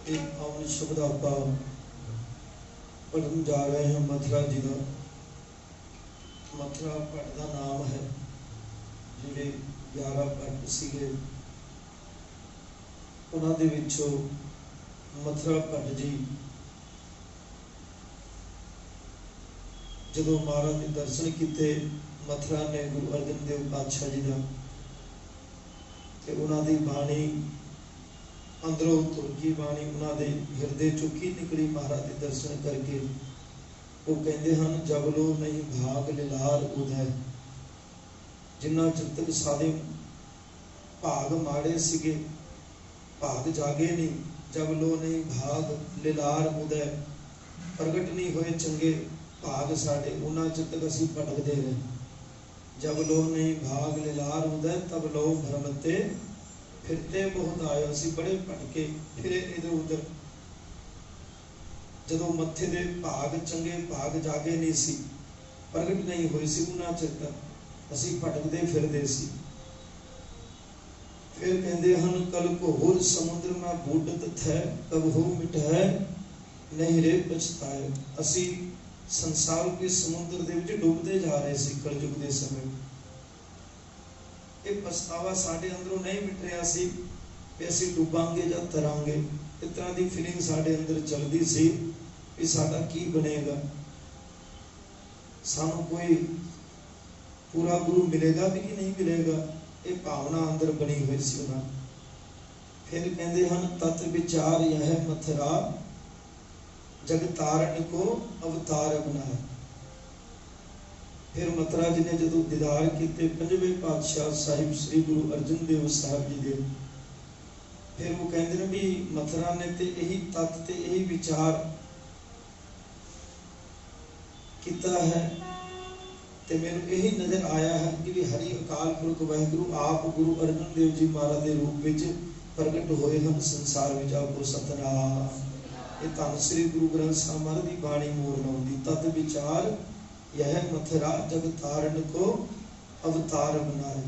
एक पावन शब्द आप पढ़न जा रहे हैं मथुरा जी का। मथुरा भट्ट का नाम है। जिहड़े 11 भट्ट सीगे उन्हां दे विचों मथुरा भट्ट जी जदों महाराज के दर्शन किए मथुरा ने गुरु अर्जन देव पातशाह जी का ते उन्हां दी बाणी अंदरों तुरकी बाणी उन्होंने हिरदे चुकी निकली। महाराज के दर्शन करके वो कहते हैं जब लो नहीं भाग लिलार उदय। जिन्ना चिर तक सारे भाग माड़े सीगे भाग जागे नहीं, जब लो नहीं भाग लिलार उदय, प्रगट नहीं होए चंगे भाग साडे उन्ना चिर तक असीं भटकदे रहे। जब लो नहीं भाग लिलार उदय तब लो भरमते फिरते बहुत आए। असीं बड़े भटके फिरे इधर उधर। जदों मत्थे दे भाग चंगे भाग जागे नहीं सी, प्रगट नहीं होए सी, उन्हां चिर तक असीं भटकदे फिरदे सी। फिर कहते हैं कल घोर समुद्र में बूढ़त थे तब हो मिटाए नहीं रे पछताए। असीं संसार के समुद्र दे विच डुबदे जा रहे सी कलयुग दे समय। ये पछतावा साडे अंदरों नहीं मिट रहा सी कि असीं डुबांगे जां तरांगे। इस तरह की फीलिंग साडे अंदर चलती सी कि साडा की बनेगा, सानू कोई पूरा गुरु मिलेगा भी कि नहीं मिलेगा। ये भावना अंदर बनी हुई सी उन्हां। फिर कहते हैं तत् विचार यह मथुरा जगतारण को अवतार बनाया। फिर मथुरा जी ने जो दीदार किए पंजवें पातशाह साहिब श्री गुरु अर्जन देव साहब जी के, फिर वो कहते हैं भी मथुरा ने तो यही तत्त ते यही विचार किया है ते मैनूं यही नजर आया है कि भी हरि अकाल पुरख वाहिगुरु आप गुरु अर्जन देव जी महाराज के रूप में प्रगट होए हैं संसार में। आपको सतनाम। ये धन श्री गुरु ग्रंथ साहिब महाराज की बाणी मोर लाउंदी। तद विचार यह मथुरा जगतारण को अवतार बनाए।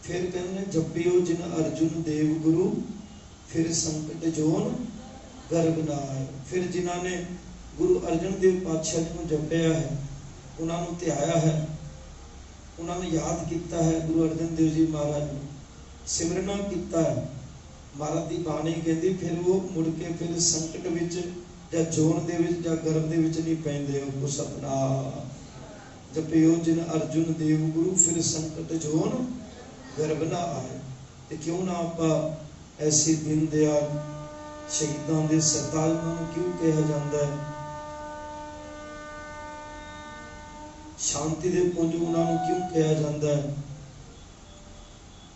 फिर कहने जपियो जिन अर्जुन देव गुरु फिर संकट जोन गर्भ न आए। फिर जिन्हों ने गुरु अर्जन देव पातशाह जी को जपया है, उन्होंने ध्याया है, उन्होंने याद किया है गुरु अर्जन देव जी महाराज ने सिमरना किया है। महाराज की बाणी कहती फिर वो मुड़ के फिर संकट विच या जोन दे विच या गर्भ दे विच नहीं पैंदे। हो सतनाम। जपियो जिन अर्जुन देव गुरु फिर संकट जोन गर्भ ना आए। ते क्यों ना आप ऐसे दिन दयाल शहीदां दे सरताजां नूं क्यों कहा जाता है, शांति दे पुंज उन्होंने क्यों कहा जाता है।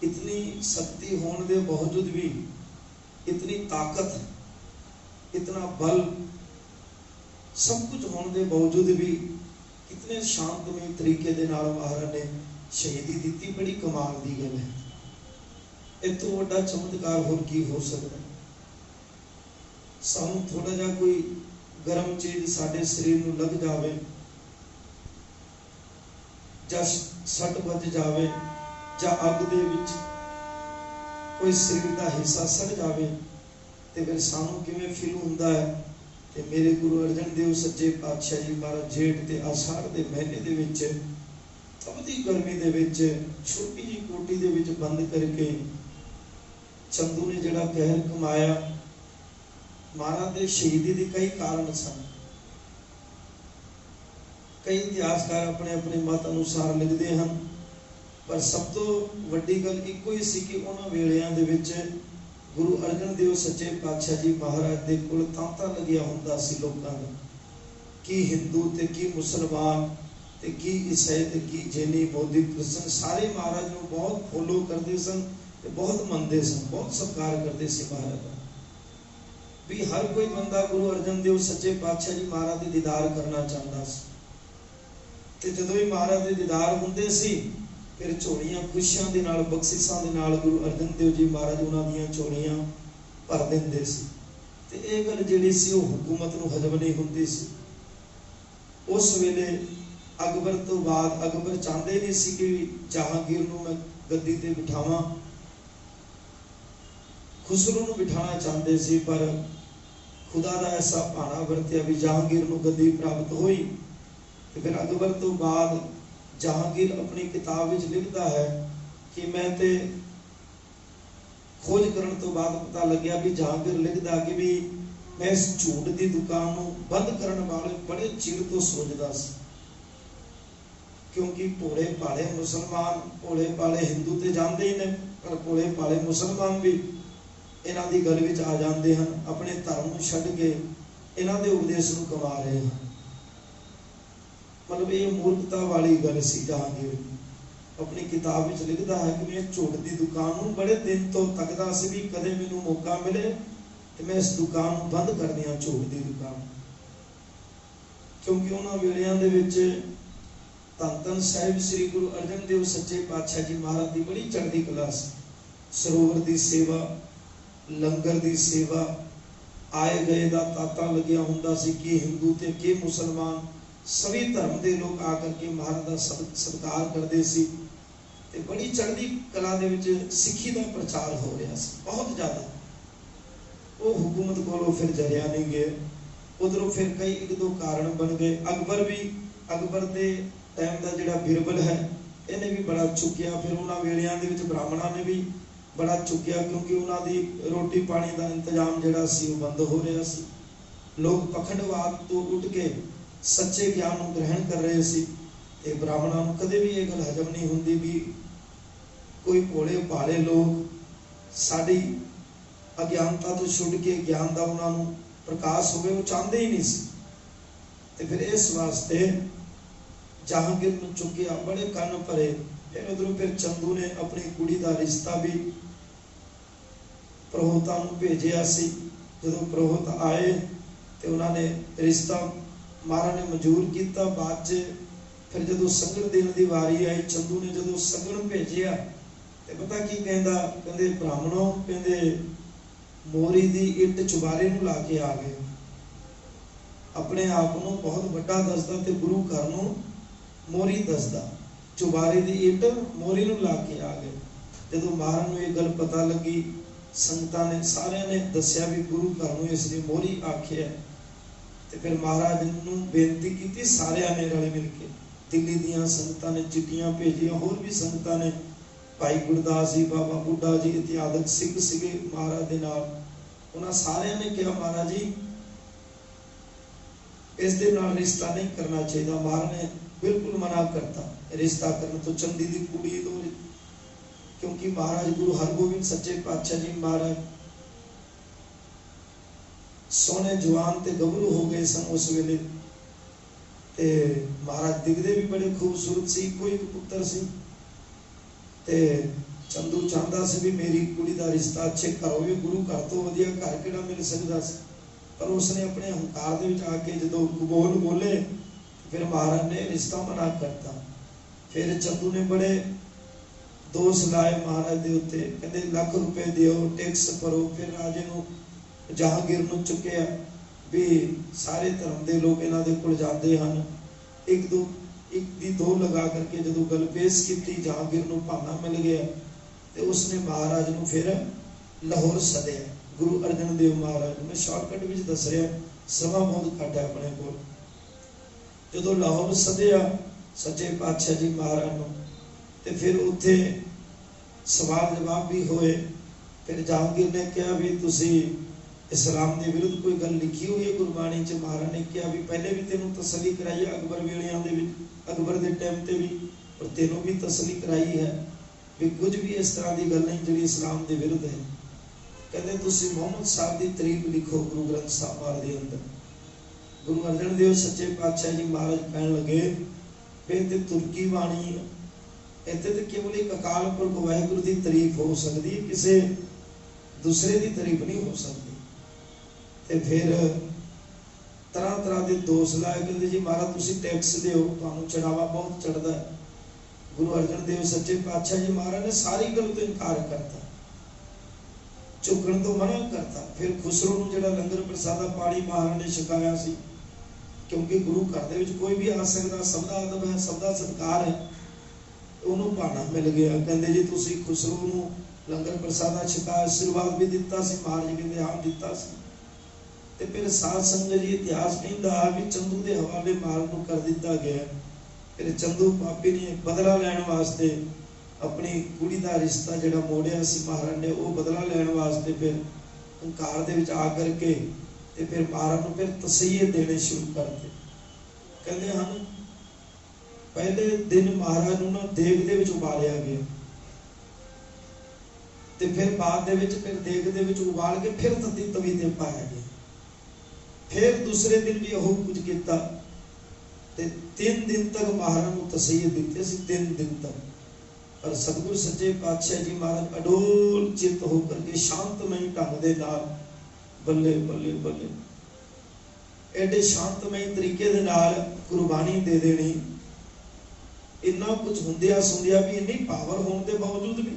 इतनी शक्ति होने के बावजूद भी, इतनी ताकत, इतना बल, सब कुछ होने के बावजूद भी कितने शांतमय तरीके दे नाल महाराज ने शहीदी दी। बड़ी कमाल की गल है। इस तो वड्डा चमत्कार होर की हो सकता है। सानू थोड़ा जा कोई गर्म चीज साडे शरीर नूं लग जावे जां सट बज जावे जां अग दे विच कोई शरीर का हिस्सा सड़ जावे ते फिर सानू किवें फील हुंदा है। ते मेरे गुरु अर्जन देव सच्चे पातशाह जी महाराज जेठ ते आषाढ़ के महीने दे विच तपदी गर्मी दे विच छोटी जी कोठी दे विच बंद करके चंदू ने जिहड़ा कहर कमाया। महाराज दे शहीदी के कई कारण सन। कई इतिहासकार अपने अपने मत अनुसार लिखते हैं, पर सब तो वड्डी गल इको ही सी कि उन्हां वेलियां दे विच गुरु अर्जन देव सच्चे पातशाह जी महाराज दे कोल तांता लगिया हुंदा सी लोकां दा कि हिंदू ते की मुसलमान ते की ईसाई ते की जैनी बौद्ध क्रिश्चन सारे महाराज नूं बहुत फॉलो करते सन ते बहुत मनते सन, बहुत सत्कार करते सी महाराज दा। भी हर कोई बंदा गुरु अर्जन देव सच्चे पातशाह जी महाराज दे दीदार करना चाहता सी। ते जदों ही महाराज दे दीदार हुंदे सी फिर झोलियां खुशियां दे नाल बख्शिशां दे नाल गुरु अर्जन देव जी महाराज उन्हां दीयां झोलियां भर दिंदे सी। ते इह गल जिहड़ी सी ओह हुकूमत नूं हजम नहीं हुंदी सी। उस वेले अकबर तो बाद अकबर चाहते नहीं सी कि जहांगीर नूं मैं गद्दी ते बिठावां, खुसरू नूं बिठाना चाहते सी, पर खुदा का ऐसा भाना वरत्या भी जहांगीर नूं गद्दी प्राप्त हुई। तो फिर अकबर तो बाद जहांगीर अपनी किताब विच लिखता है कि मैं ते खोज करने तो बाद पता लग्या भी जहांगीर लिखता कि भी मैं इस झूठ की दुकान नूं बंद करने वाले बड़े चिर तो सोचता सी, क्योंकि भोले भाले मुसलमान भोले भाले हिंदू तो जानते ही ने, पर भोले भाले मुसलमान भी इन्हां दी गल विच आ जाते हैं, अपने धर्म नूं छड्ड के इन्हां दे उपदेश नूं कमा रहे हैं। मतलब ये मूर्खता वाली गल सी। जहांगीर अपनी किताब विच लिखता है कि मैं झूठ की दुकान नूं बड़े दिन तो तकदा सी भी कदे मैनूं मौका मिले तो मैं इस दुकान नूं बंद कर दियां, झूठ की दुकान। क्योंकि उन्हां वेलियां दे विच धन धन साहिब श्री गुरु अर्जन देव सच्चे पातशाह जी महाराज की बड़ी चढ़ती कला सी। सरोवर की सेवा, लंगर की सेवा, आए गए का ताता लग्या हुंदा सी कि हिंदू ते के मुसलमान सभी धर्म के लोग आकर के महाराज का सत्कार करते सी। ते बड़ी चढ़ती कला दे विच सिੱਖੀ का प्रचार हो रहा सी बहुत ज़्यादा। वो हुकूमत कोलों फिर जरिया नहीं गए, उधरों फिर कई एक दो कारण बन गए। अकबर के टाइम का जिहड़ा बिरबल है इन्हें भी बड़ा चुकिया, फिर उन्होंने वेलियां दे विच ब्राह्मणों ने भी बड़ा चुकिया, क्योंकि उन्होंने रोटी पानी का इंतजाम जिहड़ा सी वो बंद हो रहा सी। लोग पखंडवाद तो उठ के सच्चे ज्ञान को ग्रहण कर रहे सी। ते ब्राह्मणों को कदे भी ये गल हजम नहीं हुंदी भी कोई भोले भाले लोग साडी अज्ञानता तो छुड़ के ज्ञान का उन्होंने प्रकाश हो, वो चाहते ही नहीं सी। ते फिर इस वास्ते जहांगीर नूं चुकिया, बड़े कन भरे। फिर उधरों फिर चंदू ने अपनी कुड़ी का रिश्ता भी पुरोहितां नूं भेजिया सी। जदों पुरोहित आए तो उन्होंने रिश्ता महाराज ने मंजूर किया। बाद फिर जदों संगण देने की वारी आई, चंदू ने जदों संगण भेजिया तो पता की कहंदा, कहंदे ब्राह्मणों, कहंदे मोरी दी इट चुबारे नूं ला के आ गए। अपने आप को बहुत बड़ा दसदा ते गुरु घर नूं मोरी दसदा, चुबारे दी इट मोरी नूं ला के आ गए। जदों महाराज नूं ये गल पता लगी, संगतां ने सारियां ने दस्या भी गुरु घर नूं इसने मोरी आखिया। ते फिर महाराज नूं बेनती की, सारियां ने रल मिल के दिल्ली दीयां संगतां ने चिट्ठियां भेजियां, होर भी संगतां ने, भाई गुरदास जी, बाबा बुढ़ा जी इत्यादि सिख सिगे महाराज दे नाल। उन्हां सारियां ने कहा महाराज जी इस दे नाल रिश्ता नहीं करना चाहिए। महाराज ने बिल्कुल मना करता रिश्ता करने तो। चंदी दी कुड़ी तो, क्योंकि महाराज गुरु हरगोबिंद सच्चे पातशाह जी महाराज सोने जवान ते गभरू हो गए सन उस वेले। ते महाराज दिखदे भी बड़े खूबसूरत सी, कोई पुत्र सी। ते चंदू चाहता सी भी मेरी कुड़ी का रिश्ता अच्छे घर होवे, गुरु घर तो वधिया घर किहड़ा मिल सकदा सी। पर उसने अपने हंकार दे विच आके जदों बोल बोले फिर महाराज ने रिश्ता मना करता। फिर चंदू ने बड़े दोष लाए महाराज दे उत्ते, कहंदे लाख रुपए दिओ, टैक्स भरो। फिर राजे नूं जहांगीर नूं चुकिया भी सारे धर्म के लोग इन्हां दे कोल जांदे हन। एक दी दो लगा करके जदों गल पेश की, जहांगीर नूं भाना मिल गया तो उसने महाराज नूं फिर लाहौर सदिया। गुरु अर्जन देव महाराज, मैं शॉर्टकट विच दस रहा, समा बहुत घट है अपने कोल। जदों लाहौर सदिया सच्चे पातशाह जी महाराज नूं ते फिर उत्थे सवाल जवाब भी होए। फिर जहांगीर ने कहा भी तुसी इस्लाम के विरुद्ध कोई गल लिखी हुई है गुरबाणी च? महाराज ने कहा भी पहले भी तेनों तसली कराई है, अकबर वेलियां दे विच, अकबर के टाइम ते भी, और तेनों भी तसली कराई है भी कुछ भी इस तरह की गल नहीं जी इस्लाम के विरुद्ध है। कहते तुसी मुहम्मद साहब की तारीफ लिखो गुरु ग्रंथ साहब के अंदर। गुरु अर्जन देव सच्चे पातशाह जी महाराज कहन लगे भी तुर्की बाणी इत्थे तो केवल एक अकाल पुरख वाहिगुरु की तारीफ हो सकती है, किसी दूसरे की तारीफ नहीं हो सकती। ते फिर तरह तरह के दोष लाए, कहते जी महाराज तुसी टैक्स दिओ, तुहानूं चढ़ावा बहुत चढ़ता है। गुरु अर्जन देव सच्चे पातशाह जी महाराज ने सारी गल तो इनकार करता, झुकण तो मना करता। फिर खुसरो नूं जिहड़ा लंगर प्रसादा पानी महाराज ने छकाया सी, क्योंकि गुरु घर दे विच कोई भी आ सकदा, सब दा अदब है, सब दा सत्कार है। उन्होंने भाना मिल गया, कहते जी तुसी खुसरो नूं लंगर प्रसादा छकाया, आशीर्वाद भी दिता सी। महाराज कहते हाँ दिता सी। ਤੇ ਫਿਰ ਸਾਧ ਸੰਗਤ ਜੀ ਇਤਿਹਾਸ ਕਹਿੰਦਾ ਵੀ ਚੰਦੂ ਦੇ ਹਵਾਲੇ ਮਾਰਨ ਨੂੰ ਕਰ ਦਿੱਤਾ ਗਿਆ। ਫਿਰ ਚੰਦੂ ਪਾਪੀ ਨੇ ਬਦਲਾ ਲੈਣ ਵਾਸਤੇ ਆਪਣੀ ਕੁੜੀ ਦਾ ਰਿਸ਼ਤਾ ਜਿਹੜਾ ਮੋੜਿਆ ਸੀ ਮਹਾਰਾਜ ਨੇ, ਉਹ ਬਦਲਾ ਲੈਣ ਵਾਸਤੇ ਫਿਰ ਹੰਕਾਰ ਦੇ ਵਿੱਚ ਆ ਕਰਕੇ ਤੇ ਫਿਰ ਮਹਾਰਾਜ ਨੂੰ ਫਿਰ ਤਸੀਹੇ ਦੇਣੇ ਸ਼ੁਰੂ ਕਰਤੇ। ਕਹਿੰਦੇ ਹਨ ਪਹਿਲੇ ਦਿਨ ਮਹਾਰਾਜ ਨੂੰ ਨਾ ਦੇਗ ਦੇ ਵਿੱਚ ਉਬਾਲਿਆ ਗਿਆ ਤੇ ਫਿਰ ਬਾਅਦ ਦੇ ਵਿੱਚ ਫਿਰ ਦੇਗ ਦੇ ਵਿੱਚ ਉਬਾਲ ਕੇ ਫਿਰ ਤੱਤੀ ਤਵੀ ਤੇ ਪਾਇਆ ਗਿਆ। ਫਿਰ ਦੂਸਰੇ ਦਿਨ ਵੀ ਉਹ ਕੁਝ ਕੀਤਾ ਤੇ 3 ਦਿਨ ਤੱਕ ਮਹਾਰਾਜ ਨੂੰ ਤਸੀਹੇ ਦਿੱਤੇ ਸੀ, 3 ਦਿਨ ਤੱਕ। ਪਰ ਸਤਿਗੁਰ ਸੱਚੇ ਪਾਤਸ਼ਾਹ ਜੀ ਮਹਾਰਾਜ ਅਡੋਲ ਚਿੱਤ ਹੋ ਕਰਕੇ ਸ਼ਾਂਤਮਈ ਢੰਗ ਦੇ ਨਾਲ ਬੱਲੇ ਬੱਲੇ ਬੱਲੇ ਐਡੇ ਸ਼ਾਂਤਮਈ ਤਰੀਕੇ ਦੇ ਨਾਲ ਕੁਰਬਾਨੀ ਦੇ ਦੇਣੀ। ਇੰਨਾ ਕੁਝ ਹੁੰਦਿਆ ਸੁਣਦਿਆ ਵੀ ਇੰਨੀ ਪਾਵਰ ਹੋਣ ਦੇ ਬਾਵਜੂਦ ਵੀ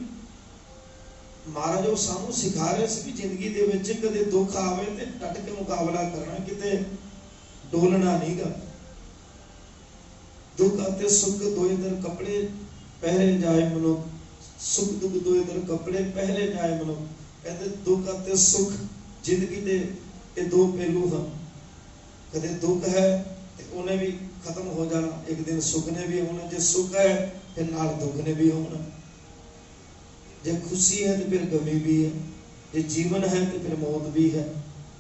ਮਹਾਰਾਜ ਉਹ ਸਾਨੂੰ ਸਿਖਾ ਰਹੇ ਸੀ ਵੀ ਜ਼ਿੰਦਗੀ ਦੇ ਵਿੱਚ ਕਦੇ ਦੁੱਖ ਆਵੇ ਤੇ ਡਟ ਕੇ ਮੁਕਾਬਲਾ ਕਰਨਾ, ਕਿਤੇ ਡੋਲਣਾ ਨਹੀਂਗਾ। ਦੁੱਖ ਅਤੇ ਸੁੱਖ ਦੋਏ ਦਰ ਕੱਪੜੇ ਪਹਿਰੇ ਜਾਏ ਮਨੁੱਖ, ਸੁੱਖ ਦੁੱਖ ਦੋਏ ਦਰ ਕੱਪੜੇ ਪਹਿਰੇ ਜਾਏ ਮਨੁੱਖ। ਕਹਿੰਦੇ ਦੁੱਖ ਅਤੇ ਸੁੱਖ ਜ਼ਿੰਦਗੀ ਦੇ ਇਹ ਦੋ ਪਹਿਲੂ ਹਨ। ਕਦੇ ਦੁੱਖ ਹੈ ਤੇ ਉਹਨੇ ਵੀ ਖਤਮ ਹੋ ਜਾਣਾ, ਇੱਕ ਦਿਨ ਸੁੱਖ ਨੇ ਵੀ ਹੋਣਾ। ਜੇ ਸੁੱਖ ਹੈ ਫਿਰ ਨਾਲ ਦੁੱਖ ਨੇ ਵੀ ਹੋਣਾ। ਜੇ खुशी है तो फिर गमी भी है, जे जीवन है तो फिर मौत भी है।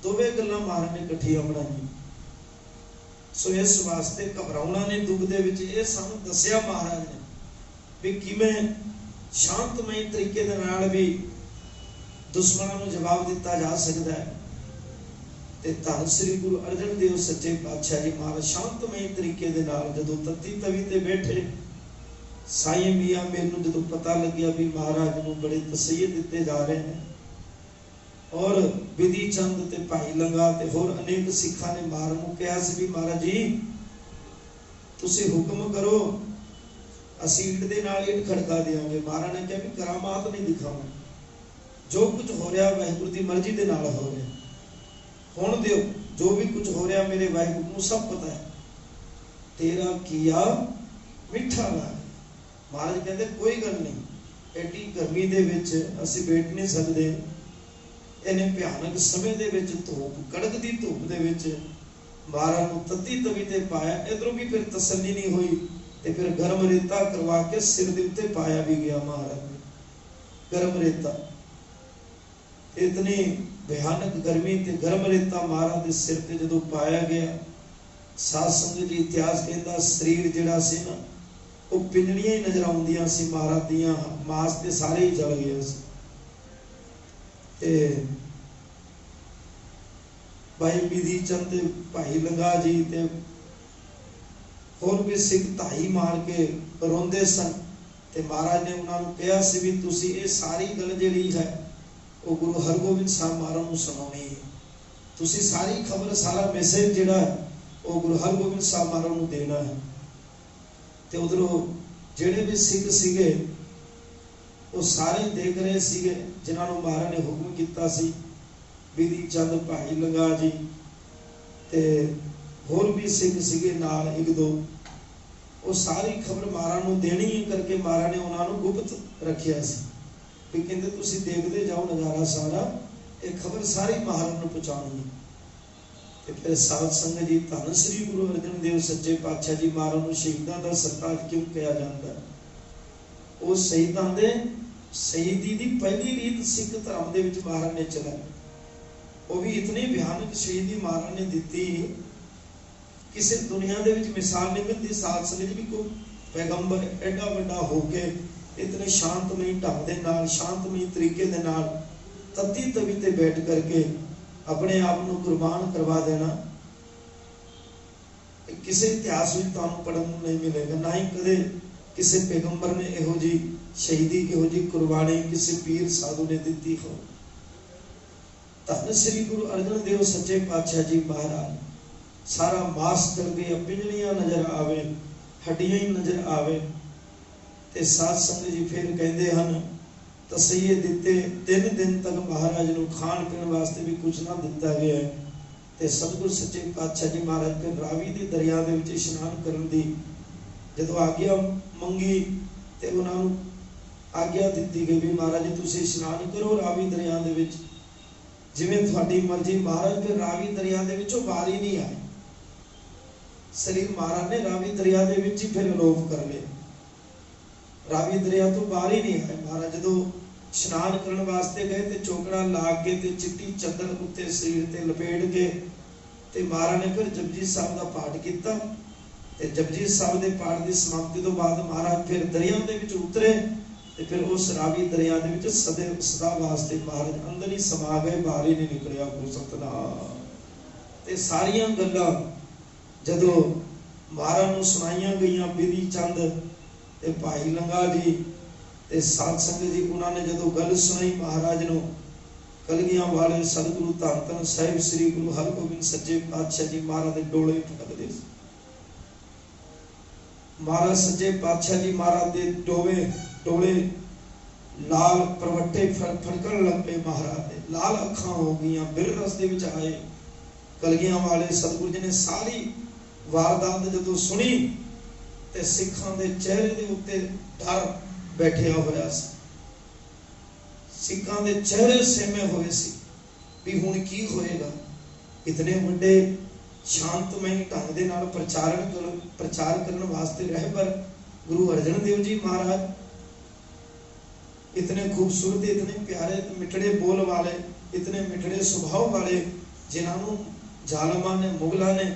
दोवें गल्लां महाराज ने इकट्ठियां बनाईयां। सो इस वास्ते घबराउणा नहीं दुख दे विच। ये सानूं दस्सिया महाराज ने भी किवें शांतमई तरीके दे नाल भी दुश्मनां नूं जवाब दिता जा सकदा है। ते धन श्री गुरु अर्जन देव सच्चे पातशाह जी महाराज शांतमई तरीके दे नाल जदों तत्ती तवी ते बैठे साईं मियां मैनू जो पता लग्या भी महाराज नूं बड़े तसीहे दिते जा रहे हैं और विधि चंद ते भाई लंगा ते होर अनेक सिखां ने महाराज नूं कहा सी भी महाराज जी तुसीं हुक्म करो असीं ईट दे नाल ईट खड़का देंगे। महाराज ने कहा भी करामात नहीं दिखावां, जो कुछ हो रहा वाहिगुरू दी मर्जी दे नाल हो रहा, हुण दिओ जो भी कुछ हो रहा मेरे वाहिगुरू नूं सब पता है। तेरा किया मिठा लाग। महाराज कहते कोई गल नहीं, एडी गर्मी दे विच असीं बैठ नहीं सकते, इन्ने भयानक समय दे विच धूप कड़कदी धूप दे विच महाराज नूं तत्ती तवी ते पाया। इधरों भी फिर तसल्ली नहीं हुई ते फिर गरम रेता करवा के सिर दे उत्ते पाया भी गया। महाराज ने गरम रेता, इतनी भयानक गर्मी ते गरम रेता महाराज दे सिर ते जदों पाया गया, साध संगत जी इतिहास कहंदा शरीर जिहड़ा सी ना वो पिंजड़ियां ही नजर आउंदियां सी महाराज दियां, मास ते सारे ही जल गए सी। ते भाई विधि चंद ते भाई लंगा जी ते होर भी सिख धाई मार के रोंदे सन ते महाराज ने उन्हां नूं कहा सी भी तुसीं ये सारी गल जिहड़ी है वो गुरु हरगोबिंद साहब महाराज नूं सुणाउणी है। तुसीं सारी खबर सारा मैसेज जिहड़ा है वो गुरु हरगोबिंद साहब महाराज नूं देना है। ते उधरों जिहड़े भी सिख सीगे वो सारे देख रहे सीगे जिन्हां नूं महाराज ने हुक्म कीता सी। विधि चंद भाई लंगा जी ते होर भी सिख सीगे नाल एक दो, वो सारी खबर महाराज नूं देनी करके महाराज ने उन्हां नूं गुप्त रखिया सी भी कहंदे तुसीं देखदे जाओ नज़ारा सारा, ये खबर सारी महाराज नूं पहुंचाउणी है। फिर साध संगत जी धन श्री गुरु अर्जन देव सच्चे पातशाह जी महाराज नूं शहीदां दा सरताज क्यों कहा जाता है? वो शहीदां दे शहीदी दी पहली रीत सिख धर्म दे विच महाराज ने चलाई। वो भी इतनी भयानक शहीदी महाराज ने दिती, किसी दुनिया दे विच मिसाल नहीं मिलती। साध संगत जी कोई पैगंबर एडा वड्डा होके इतने शांतमई ढंग दे नाल शांतमई तरीके दे नाल तत्ती तवी ते बैठ करके अपने आप को कुर्बान करवा देना किसी इतिहास में तुहानूं पढ़न नूं नहीं मिलेगा। ना ही कदे किसी पैगंबर ने इहो जी शहीदी इहो जी कुर्बानी किसी पीर साधु ने दी हो। धन श्री गुरु अर्जन देव सच्चे पातशाह जी महाराज सारा मास कर गए, पिंजड़ियां नजर आवे, हड्डियां ही नजर आवे। ते साध संगत जी फिर कहते हैं तसीहे दिते। 3 दिन तक महाराज नूं खाण पीण वास्ते भी कुछ ना दिता गया है। ते सतगुर सच्चे पातशाह जी महाराज फिर रावी दे दरिया दे विच इशनान करन दी जदों आग्या मंगी ते उन्हां नूं आग्या दित्ती गई भी महाराज जी तुसीं इशनान करो रावी दरिया दे विच। जिवें तुहाडी मर्जी महाराज। फिर रावी दरिया दे विचों बाहर ही नहीं आए, शरीर महाराज ने रावी दरिया दे विच ही फिर अलोप कर लिया, रावी दरिया तो बाहर ही नहीं आए महाराज। जदों इशनान करन वास्ते गए ते चौकड़ा ला के ते चिट्टी चद्दर उत्ते शरीर ते लपेट के ते महाराज ने फिर जपजी साहब दा पाठ कीता ते जपजी साहब दे पाठ दी समाप्ति तो बाद महाराज फिर दरिया दे विच उतरे ते फिर उस रावी दरिया दे विच सदा वास्ते महाराज अंदर ही समा गए, बाहर ही नहीं निकलिया। गुरु सतनाम ते सारियां गल्लां जदों महाराज नूं सुनाईयां गईयां बिधि चंद ते भाई लंगा जी ते साध संगत जी, उन्होंने जदों गल सुनाई महाराज नूं, कलगियां वाले सतगुरु धन धन साहिब श्री गुरु हरगोबिंद सच्चे पातशाह जी महाराज दे डोले फटकदे। महाराज सच्चे पातशाह जी महाराज दे डोले लाल परवट्टे फड़कन लग पे, महाराज दे लाल अखां हो गईयां, बिर रस दे विच आए। कलगियां वाले सतगुरु जी ने सारी वारदात जदों सुनी ते सिखां दे चेहरे दे उत्ते डर बैठिया होया सी, सिखां दे चेहरे सेमे होए सी भी हुण की होएगा। इतने वड्डे शांतमय ढंग दे नाल प्रचार करन वास्ते रहबर गुरु अर्जन देव जी महाराज, इतने खूबसूरत, इतने प्यारे मिठड़े बोल वाले, इतने मिठड़े स्वभाव वाले, जिन्होंने जालमा ने मुगलों ने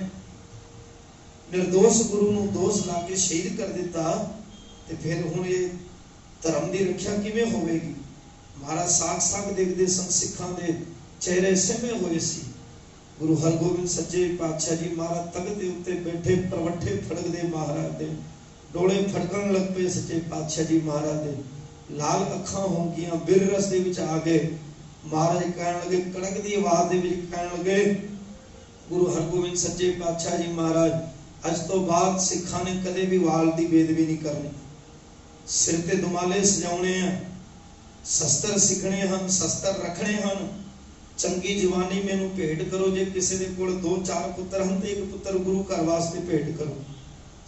निर्दोष गुरु नूं दोष ला के शहीद कर दिता, ते फिर हुण ये धर्म की रक्षा किवें होवेगी। महाराज साख देखते सन, सिखां दे चेहरे सहमे हुए सी। गुरु हरगोबिंद सच्चे पातशाह जी महाराज तख्त दे उत्ते बैठे परवट्ठे फड़कदे, महाराज दे डोले फड़कन लग पे। सच्चे पातशाह जी महाराज दे लाल अखां हो गईयां, बिर रस दे विच आ गए। महाराज कहण लगे, कड़कदी आवाज दे विच कहण लगे, गुरु हरगोबिंद सच्चे पातशाह जी महाराज, अज तो बाद सिखां ने कदे भी वाल दी बेदबी नहीं करनी, सिर ते दुमाले सजाउणे हैं, शस्त्र सिखणे हन, शस्त्र रखणे हन, चंगी जवानी मैनू भेंट करो। जे किसी दे कोल 2-4 पुत्र हन ते एक पुत्र गुरु घर वास्ते भेंट करो।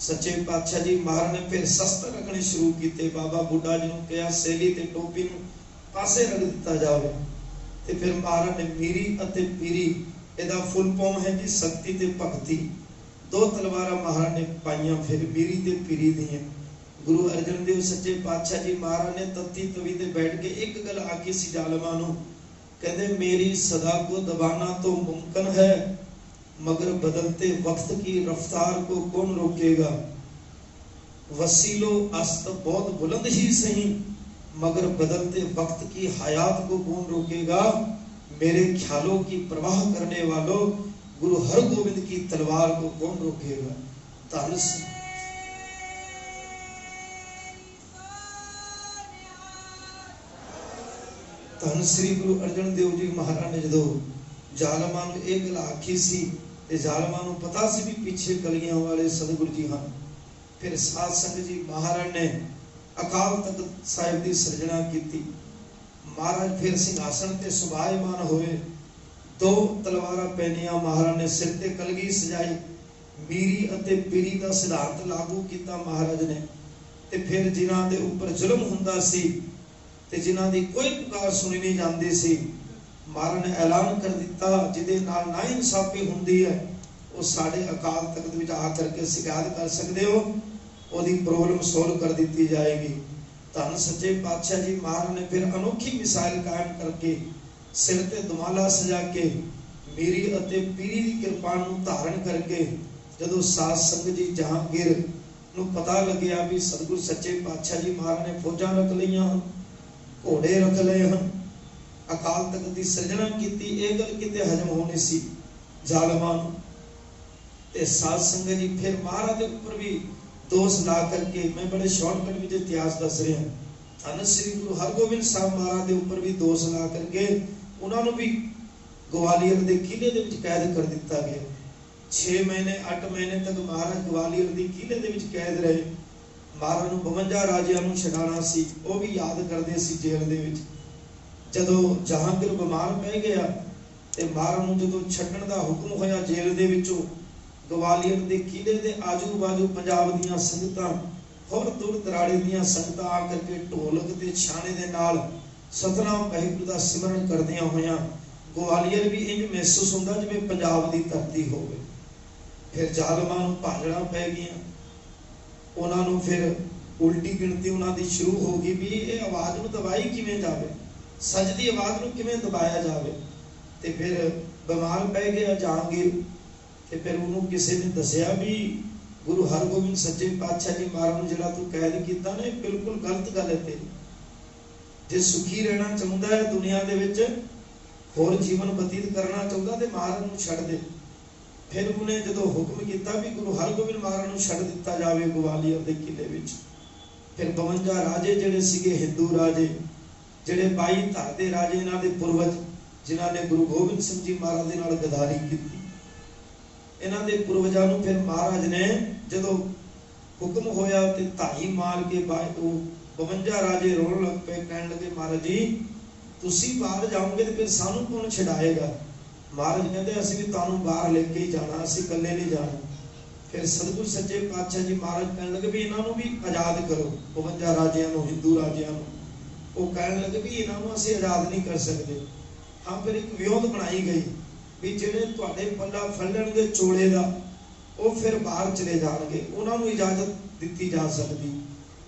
सच्चे पातशाह जी महाराज ने फिर शस्त्र रखने शुरू किए। बाबा बुढ़ा जी ने कहा सैली ते टोपी नूं पासे रख दिता जाए। ते फिर महाराज ने मीरी अते पीरी, इहदा फुल फॉर्म है जी शक्ति ते भगती, 2 तलवारां महाराज ने पाइयां फिर मीरी ते पीरी दियां। गुरु अर्जन देव सच्चे पातशाह जी महाराज ने तत्ती तवी ते बैठ के एक गल आखी सी जालमा नूं, कहते मेरी सदा को दबाना तो मुमकिन है, मगर बदलते वक्त की रफ्तार को कौन रोकेगा। वसीलो अस्त बहुत बुलंद ही सही, मगर बदलते वक्त की हयात को कौन रोकेगा। मेरे ख्यालों की परवाह करने वालों, गुरु हरगोबिंद की तलवार को कौन रोकेगा। धन श्री गुरु अर्जन देव जी महाराज ने जो जालमा नूं एक गल आखी सी, ते जालमा नूं पता सी भी पीछे कलगियां वाले सतगुरु जी हैं। फिर साध संगत जी महाराज ने अकाल तख्त साहिब की सिरजना की। महाराज फिर सिंहासन ते सुभायमान होए, 2 तलवारां पहनियां, महाराज ने सिर ते कलगी सजाई, मीरी अते पीरी का सिद्धांत लागू किया महाराज ने। ते फिर जिन्हां दे उपर जुल्म हुंदा सी ते जिन्हां दी कोई पुकार सुनी नहीं जाती सी, महाराज ने ऐलान कर दिता जिहदे नाल ना इंसाफी हुंदी है वो साडे अकाल तख्त विच आ करके शिकायत कर सकते हो, ओदी प्रॉब्लम सोल्व कर दी जाएगी। धन सच्चे पातशाह जी महाराज ने फिर अनोखी मिसाइल कायम करके सिर ते दुमाला सजा के मेरी अते पीरी की कृपा नूं धारण करके जदों साध संगत जी जहांगीर नूं पता लग्या भी सतगुरु सच्चे पातशाह जी महाराज ने फौजां रख लईआं, घोड़े रख लए हन, अकाल तख्त की सिरजना की, यह गल किते हजम होनी सी जालमा नूं। ते साध संगत जी फिर महाराज के उपर भी दोष ला करके, मैं बड़े शॉर्टकट में इतिहास दस रहा हूं, धन श्री गुरु हरगोबिंद साहब महाराज के उपर भी दोष ला करके उन्होंने भी ग्वालियर के किले दे विच कैद कर दिता गया। 6 महीने 8 महीने तक महाराज ग्वालियर के किले दे विच कैद रहे। महाराज नूं 52 राजियां नूं छडाणा सी, वो भी याद करते सी जेल दे विच। जदों जहांगीर बीमार पै गया ते महाराज नूं जदों छड्डण दा हुक्म होया जेल दे विचों, ग्वालियर के किले के आजू बाजू पंजाब दीयां संगतां होर दूर दराड़े दीयां संगतां आ करके ढोलक ते छाणे दे नाल सतनाम वाहिगुरू दा सिमरन करदियां होइयां ग्वालियर भी इंज महसूस होंदा जिवें पंजाब की धरती होवे। फिर जालमां नूं भाजड़ा पै गईयां, उन्हां नूं फिर उल्टी गिणती उन्हां दी शुरू हो गई भी ये आवाज़ नूं दबाई किवें जावे, सजदी आवाज़ नूं किवें दबाया जावे। ते फिर बीमार पै गया जहांगीर, ते फिर उन्होंने किसी ने दसिया भी गुरु हरगोबिंद सच्चे पातशाह जी महाराज नूं जिहड़ा तू कैद कीता ना बिल्कुल गलत गल है तेरी। जे सुखी रहना चाहुंदा है दुनिया दे विच, होर जीवन बतीत करना चाहुंदा ते महाराज नूं छड्ड दे। फिर उन्हें जदों हुक्म किया भी गुरु हरगोबिंद महाराज नूं छड्ड दिता जावे ग्वालियर दे किले विच। फिर 52 राजे जिहड़े सीगे हिंदू राजे, जिहड़े 22 धर दे राजे इन्हां दे पूर्वज जिन्हां ने गुरु गोबिंद सिंह जी महाराज दे नाल गद्दारी कीती, इन्हां दे पूर्वजां नूं फिर महाराज ने जदों हुक्म होया ते धाई मार के बाद 52 राजे रोण लग पे, कहण लगे महाराज जी तुसी बाहर जाओगे तो फिर सानू कौन छड़ाएगा। महाराज कहते असीं भी तुहानूं बाहर लेके ही जाना, असीं कल्ले नहीं जाना। फिर सतगुरु सच्चे पातशाह जी महाराज कहण लगे भी इन्हां नूं भी आजाद करो, 52 राजियां नूं, हिंदू राजियां नूं। वो कहण लगे भी इन्हां नूं असीं आजाद नहीं कर सकते। हाँ फिर एक विरोध बनाई गई भी जिहड़े तुहाडे पल्ला फड़ लैणगे चोले दा वो फिर बाहर चले जाणगे, उन्हां नूं इजाजत दित्ती जा सकदी।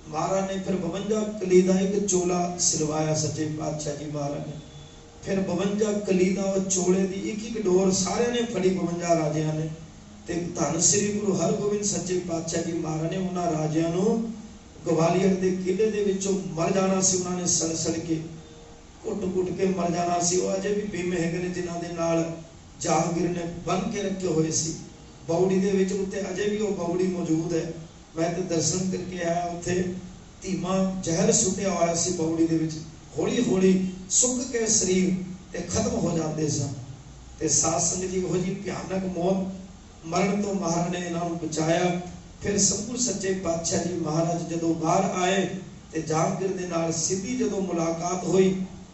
महाराज ने फिर 52 कली का एक चोला सिलवाया सच्चे पातशाह जी महाराज ने। फिर 52 कली का चोले की एक डोर सारे ने फड़ी 52 राजियां ने, ते धन श्री गुरु हरगोबिंद सच्चे पातशाह जी महाराज ने उन्हां राजियां नूं ग्वालियर के किले दे विचों मर जाना सी, उन्होंने सड़ सड़ के घुट के मर जाना सी। वो अजे भी बीमे हैगे ने जिन्हां दे नाल जहांगीर ने बन के रखे हुए सी। बाउड़ी दे विच उत्ते अजे भी वो बाउड़ी मौजूद है। मैं तो दर्शन करके आया, उत्थे धीमा जहर सुटिया होया सी बाउड़ी दे विच, हौली हौली सुक के शरीर ते खत्म हो जाते सन। ते साध संगत जी इहो जी भयानक मौत मरण तो महाराज ने इन्हां नूं बचाया। फिर सतगुरु सच्चे पातशाह जी महाराज जदों बाहर आए ते जहांगीर दे नाल सीधी जदों मुलाकात हुई,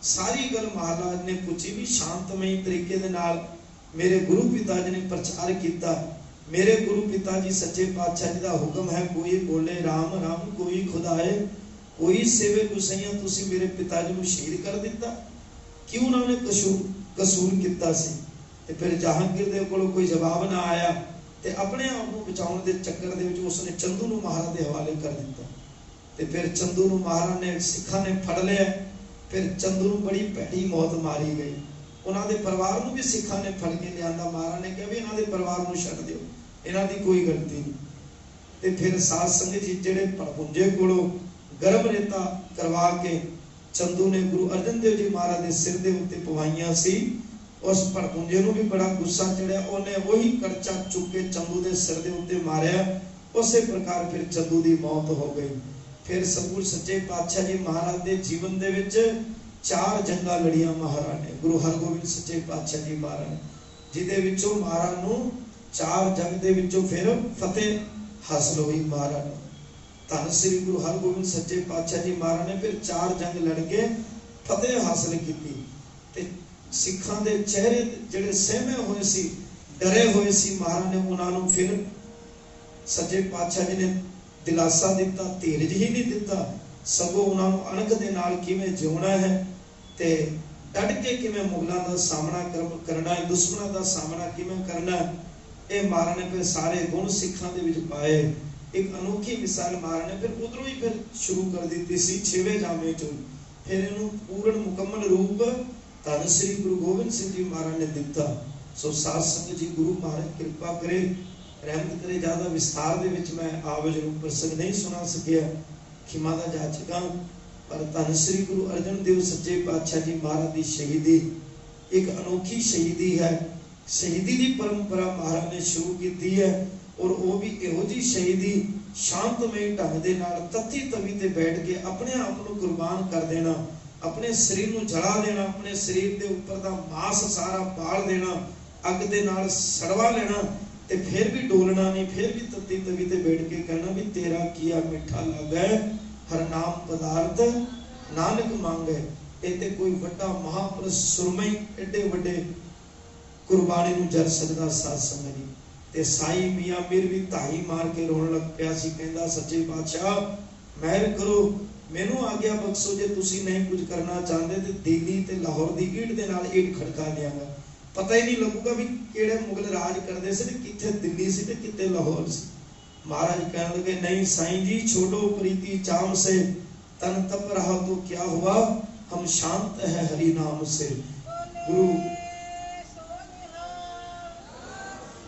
सारी गल महाराज ने पूछी भी शांतमई तरीके दे नाल मेरे गुरु पिता जी ने प्रचार किया। मेरे गुरु पिता जी सच्चे पातशाह जी का हुक्म है कोई बोले राम राम कोई खुदाए, कोई सेवे गुसैया, तुसी मेरे पिताजी को शहीद कर दिता, क्यों उन्होंने कसूर किया सी। ते फिर जहांगीर दे कोलों कोई जवाब ना आया ते अपने आप को बचाने के चक्कर दे विच उसने चंदू नूं महाराज के हवाले कर दिता। ते फिर चंदू नूं महाराज ने सिखां ने फड़ लिया। फिर चंदू नूं बड़ी भैड़ी मौत मारी गई। उन्हां दे परिवार नूं भी सिखां ने फड़ के लिआंदा। महाराज ने कहा भी इन्हां दे परिवार नूं छड्ड दिओ, इन्हां दी कोई गलती नहीं। ते फिर साध संगत जी जिहड़े भड़पुंजे कोलों गर्भ रेता करवा के चंदू ने गुरु अर्जन देव जी महाराज के सिर के उत्ते पवाइयां सी, उस भड़पुंजे नूं भी बड़ा गुस्सा चढ़िया, उन्हें वही कड़चा चुक के चंदू के सिर के उत्ते मारिया। उस प्रकार फिर चंदू की मौत हो गई। फिर सतगुरु सच्चे पातशाह जी महाराज के जीवन दे विच 4 जंगा लड़ियां महाराज ने, गुरु हरगोबिंद सच्चे पातशाह जी महाराज ने, जिहदे विचों महाराज नूं 4 जंग दे विचों फिर फतेह हासिल हुई। महाराज नूं धन श्री गुरु हरगोबिंद सच्चे पातशाह जी महाराज ने फिर 4 जंग लड़ के फतेह हासिल की। ते सिखां दे चेहरे जिहड़े सहमे हुए सी, डरे हुए सी, महाराज ने उन्हां नूं फिर सच्चे पातशाह जी ने दिलासा दिता, धीरज ही नहीं दिता, सगों उन्हां नूं अणख दे नाल किवें जिउणा है ते डट के किवें मुगलां दा सामना करना है, दुश्मनां दा सामना किवें करना है, ये महाराज ने फिर सारे गुण सिखां दे विच पाए। एक अनोखी मिसाल महाराज ने फिर उधरों ही फिर शुरू कर दी सी 6वें जामे चों। फिर इहनूं पूर्ण मुकम्मल रूप धन श्री गुरु गोबिंद सिंह जी महाराज ने दिता। सो साध संगत जी गुरु महाराज कृपा करे, रहमत करे। ज्यादा विस्तार दे विच मैं आवज रूप प्रसंग नहीं सुना सकिया, खिमा दा जाचका। पर धन श्री गुरु अर्जन देव सच्चे पातशाह जी महाराज की शहीदी एक अनोखी शहीदी है। शहीदी की परंपरा महाराज ने शुरू की है, और वो भी इहो जी शहीदी शांतमय ढंग दे नाल तत्ती तवी ते बैठ के अपने आप को कुर्बान कर देना, अपने शरीर को जला देना, अपने शरीर के उपर का मांस सारा बाल देना, अग दे नाल सड़वा लेना, ते फिर भी डोलना नहीं, फिर भी तत्ती तवी ते बैठ के कहना भी तेरा किया मीठा लगे हर नाम पदार्थ नानक मांगे। ये कोई वड्डा महापुरुष सुरमई एडे वड्डे कुर्बानी नूं जर सकदा साध संगत जी। ते साई मियां मीर भी धाई मार के रोन लग पिया सी, कहंदा सच्चे पातशाह महर करो, मैनू आग्या बख्शो जे तुसी नहीं कुछ करना चाहते तो दिल्ली ते लाहौर की ईट के नाल ईट खड़का देंगा, पता ही नहीं लगूगा भी किहड़े मुगल राज करते थे, कित्थे दिल्ली सी ते कित्थे लाहौर सी। महाराज कहने लगे नहीं साईं जी, छोड़ो प्रीति चाम से, तन तप रहा तो क्या हुआ, हम शांत है हरि नाम से।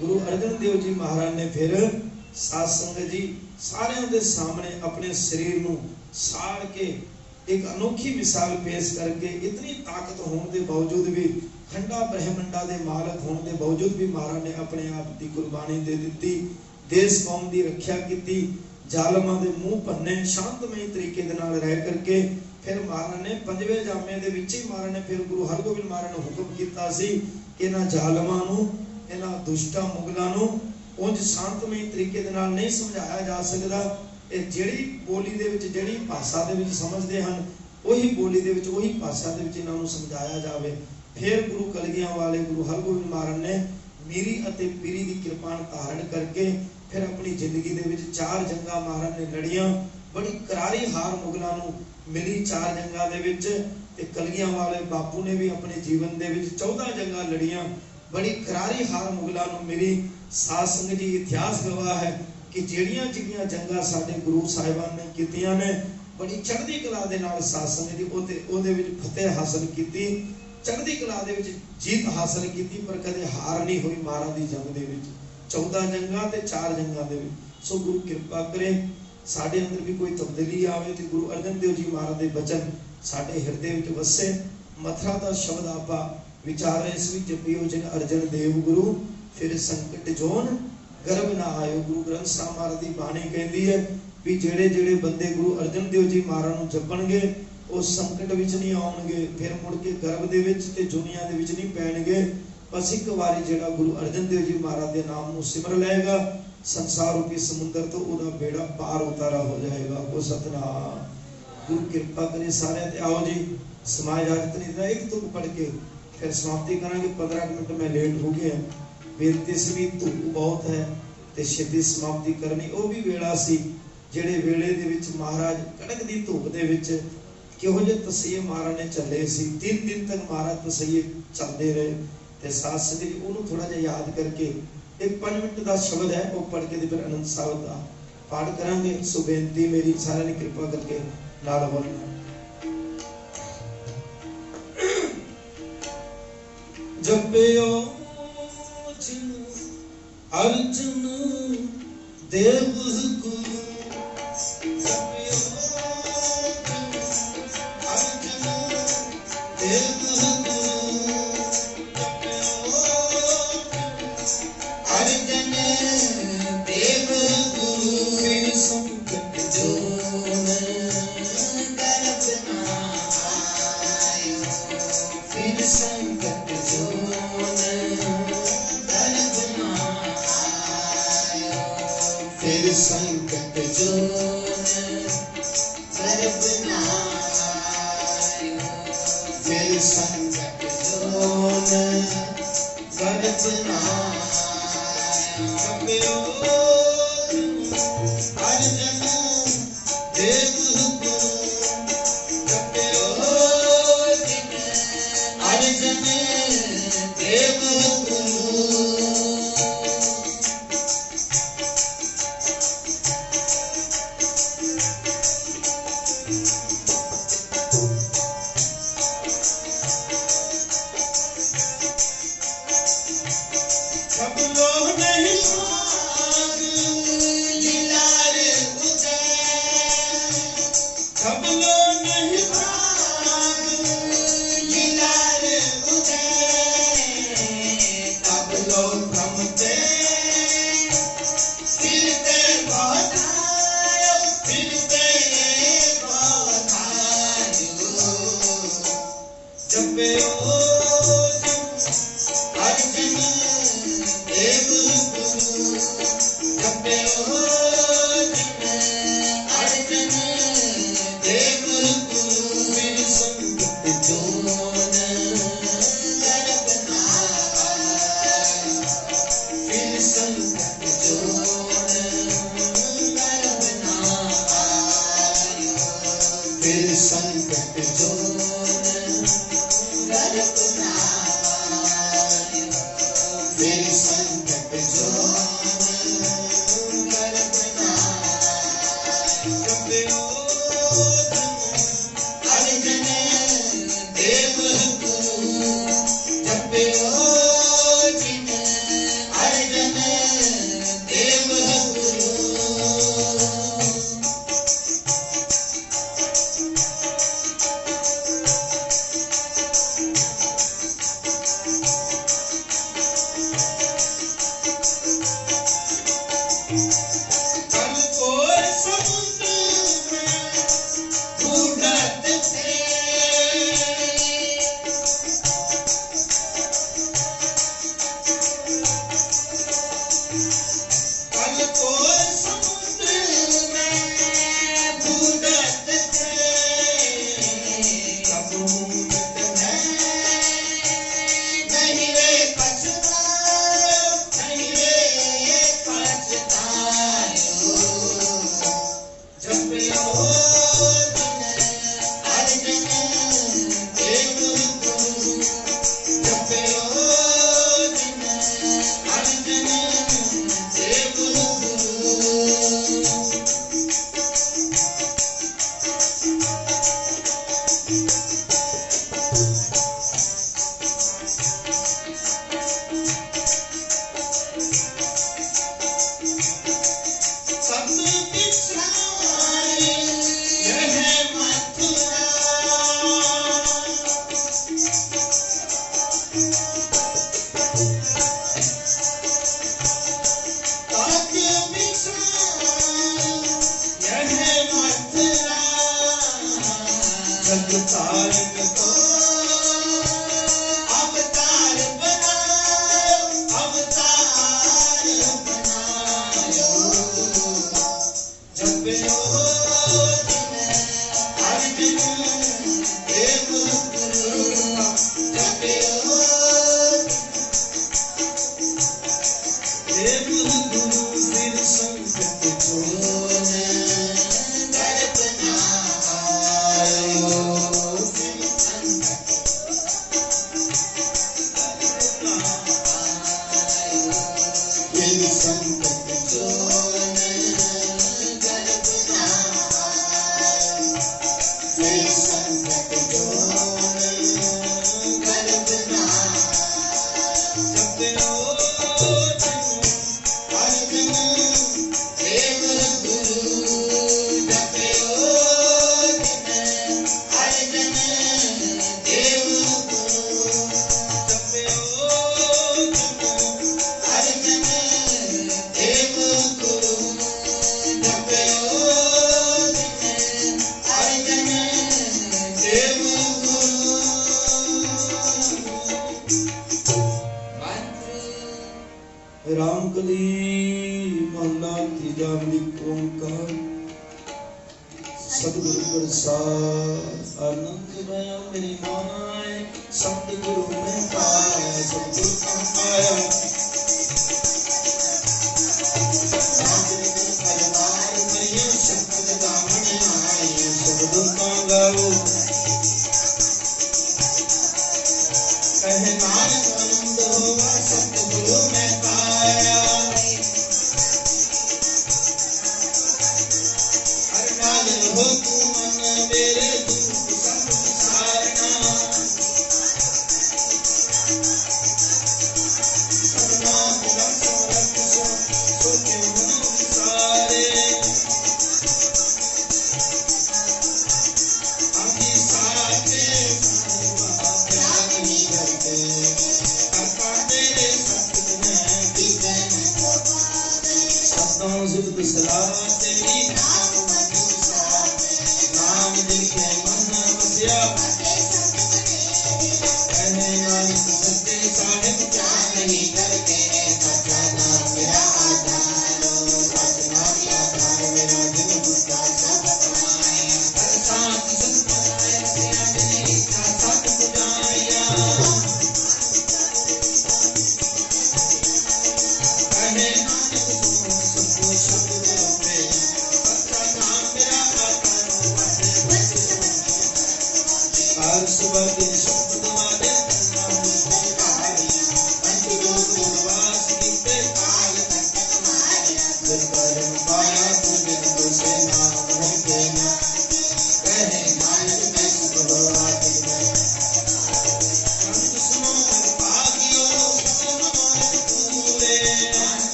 गुरु अर्जन देव जी महाराज ने फिर साध संगत जी सारे दे सामने अपने शरीर नू साड़ के एक अनोखी मिसाल पेश करके, इतनी ताकत होने के बावजूद भी, खंडा ब्रह्मंडा दे मालक होने के बावजूद भी महाराज ने अपने आप की कुर्बानी दे दी, देश कौम की रक्षा की, जालमा दे मुंह भन्ने शांतमय तरीके दे नाल रह करके। फिर महाराज ने 5वें जामे दे विच ही महाराज ने फिर गुरु हरगोबिंद महाराज ने हुक्म किया सी कि इन्हां जालमां नूं, इन्हां दुष्टां मुगलां नूं उंज शांतमय तरीके दे नाल नहीं समझाया जा सकदा। ਜਿਹੜੀ बोली ਦੇ ਵਿੱਚ ਜਿਹੜੀ ਭਾਸ਼ਾ ਦੇ ਵਿੱਚ ਸਮਝਦੇ ਹਨ, ਉਹੀ बोली ਦੇ ਵਿੱਚ ਉਹੀ ਭਾਸ਼ਾ ਦੇ ਵਿੱਚ ਇਹਨਾਂ ਨੂੰ ਸਮਝਾਇਆ ਜਾਵੇ। ਫਿਰ ਗੁਰੂ ਕਲਗੀਆਂ ਵਾਲੇ ਗੁਰੂ ਹਰਗੋਬਿੰਦ ਮਹਾਰਾਜ ਨੇ ਮੀਰੀ ਅਤੇ ਪੀਰੀ ਦੀ ਕਿਰਪਾਨ ਧਾਰਨ ਕਰਕੇ ਫਿਰ ਆਪਣੀ ਜ਼ਿੰਦਗੀ ਦੇ ਵਿੱਚ 4 ਜੰਗਾਂ ਮਹਾਰਾਜ ਨੇ ਲੜੀਆਂ। ਬੜੀ ਕਰਾਰੀ ਹਾਰ ਮੁਗਲਾਂ ਨੂੰ ਮਿਲੀ 4 ਜੰਗਾਂ ਦੇ ਵਿੱਚ, ਤੇ ਕਲਗੀਆਂ ਵਾਲੇ ਬਾਪੂ ਨੇ ਵੀ ਆਪਣੇ ਜੀਵਨ ਦੇ ਵਿੱਚ 14 ਜੰਗਾਂ ਲੜੀਆਂ। ਬੜੀ ਕਰਾਰੀ ਹਾਰ ਮੁਗਲਾਂ ਨੂੰ ਮਿਲੀ। ਸਾਧ ਸੰਗਤ ਜੀ ਇਤਿਹਾਸ ਗਵਾਹ ਹੈ कि ਜਿਹੜੀਆਂ ਜੰਗਾਂ ਸਾਡੇ ਗੁਰੂ ਸਾਹਿਬਾਨ ਨੇ ਕੀਤੀਆਂ ਨੇ, ਬੜੀ ਚੜ੍ਹਦੀ ਕਲਾ ਦੇ ਨਾਲ ਸਾਧ ਸੰਗਤ ਜੀ ਉਹਦੇ ਵਿੱਚ ਫਤਿਹ ਹਾਸਲ ਕੀਤੀ, ਚੜ੍ਹਦੀ ਕਲਾ ਦੇ ਵਿੱਚ ਜੀਤ ਹਾਸਲ ਕੀਤੀ, ਪਰ ਕਦੇ ਹਾਰ ਨਹੀਂ ਹੋਈ ਮਹਾਰਾਜ ਦੀ ਜੰਗ ਦੇ ਵਿੱਚ। 14 ਜੰਗਾਂ ਤੇ 4 ਜੰਗਾਂ ਦੇ ਵਿੱਚ। ਸੋ ਗੁਰੂ ਕਿਰਪਾ ਕਰੇ ਸਾਡੇ ਅੰਦਰ ਵੀ ਕੋਈ ਤਬਦੀਲੀ ਆਵੇ ਤੇ ਗੁਰੂ ਅਰਜਨ ਦੇਵ ਜੀ ਮਹਾਰਾਜ ਦੇ ਬਚਨ ਸਾਡੇ ਹਿਰਦੇ ਵਿੱਚ ਵਸੇ। ਮਥਰਾ ਦਾ ਸ਼ਬਦ ਆਪਾਂ ਵਿਚਾਰ ਰਹੇ ਇਸ ਵਿੱਚ ਜਪਿਓ ਜਿਨ ਅਰਜਨ ਦੇਵ ਗੁਰੂ, ਫਿਰ ਸੰਕਟ ਜੋਨ गर्भ ना आयो। गुरु ग्रंथ साहिब महाराज की बाणी कहती है भी जेड़े जेड़े बंदे गुरु अर्जन देव जी महाराज नूं जपणगे वो संकट विच नहीं आउणगे, फिर मुड़ के गर्भ दे विच ते दुनिया दे विच नहीं पैणगे। बस एक बारी जेड़ा गुरु अर्जन देव जी महाराज दे नाम नूं सिमर लेगा, संसार रूपी समुद्र तो उहदा बेड़ा पार उतारा हो जाएगा। वो सतनाम। गुरु कृपा करे सारे ते आओ जी समाज आरती दा एक तुक पढ़ के फिर समाप्ति करांगे। 15 मिनट में लेट हो गए हैं। बेनती सी भी धुप बहुत है ते छेती समाप्ति करनी। वो भी वेला सी जेड़े वेले दे विच महाराज कड़क दी धुप दे विच किहो जे तसीहे महाराज ने चले सी। 3 दिन तक महाराज तसीहे चलते रहे ते साथ संगत ओनू थोड़ा जिहा याद करके एक 5 मिनट का शब्द है वो पढ़ के फिर आनंद साहिब का पाठ करांगे। सो बेनती मेरी सारे ने कृपा करके नाल बोलना। जपियो अर्जुन देव गुरु, जपियो अर्जुन देव गुरु, जपियो अर्जुन देव गुरु, फिर संकट जोन गर्भ ना आयो, फिर संकट जोन फिर संकट जोन गर्भ ना आयो, फिर संकट जोन गर्भ ना आयो। जपियो अर्जन देव गुरु, जपियो अर्जन देव गुरु।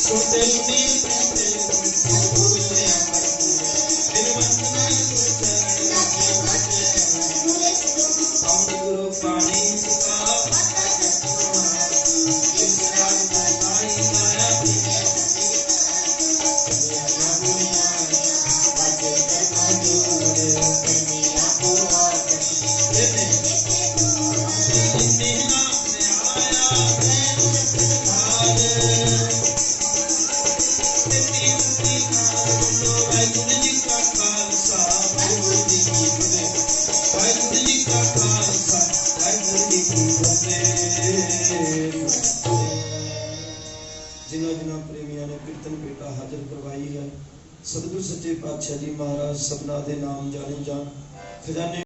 सुनते सुनी सतगुरु ने अमर बिनवंत नानक चरण गुरु पानी का जिन्हों प्रेमियों ने कीर्तन बेटा हाजिर करवाई है। सतगुरु सच्चे पातशाह जी महाराज सबना दे नाम जाने जान खजाने